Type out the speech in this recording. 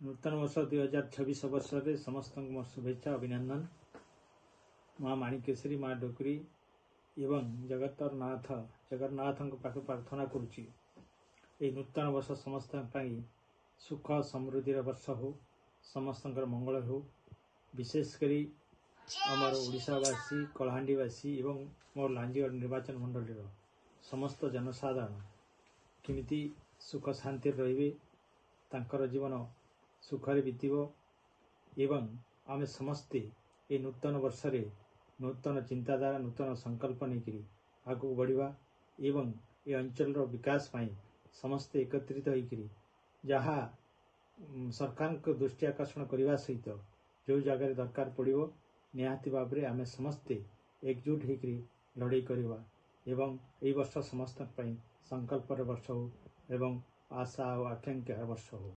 नूतन वर्ष 2026 वर्ष में समस्त मोर शुभेच्छा अभिनंदन। माँ माणिकेश्वरी माँ डोकरी एवं जगतर नाथ जगन्नाथ पाखे प्रार्थना करुच्ची ये नूतन वर्ष समस्त सुख समृद्धि वर्ष हो, समस्त मंगल हो। विशेषकर आमर ओडिशावासी कलाहांडीवासी एवं मोर लांजीगढ़ निर्वाचन मंडल समस्त जनसाधारण किमिति सुख शांति रहिबे, तांकर जीवन सुखरे बीतब एवं आम समस्ते ये नूतन वर्ष रे नूतन चिंताधारा नूतन संकल्प नहीं आगू बढ़ा एवं ये अंचल विकास पाई समस्ते एकत्रित होकर जहाँ सरकार को दृष्टि आकर्षण करने सहित जो जगह दरकार पड़ो निहाती भाव में आम समस्ते एकजुट होकर लड़ाई करवा एवं यही वर्ष समस्त संकल्पर वर्ष हो एवं आशा और आकांक्षा वर्ष हो।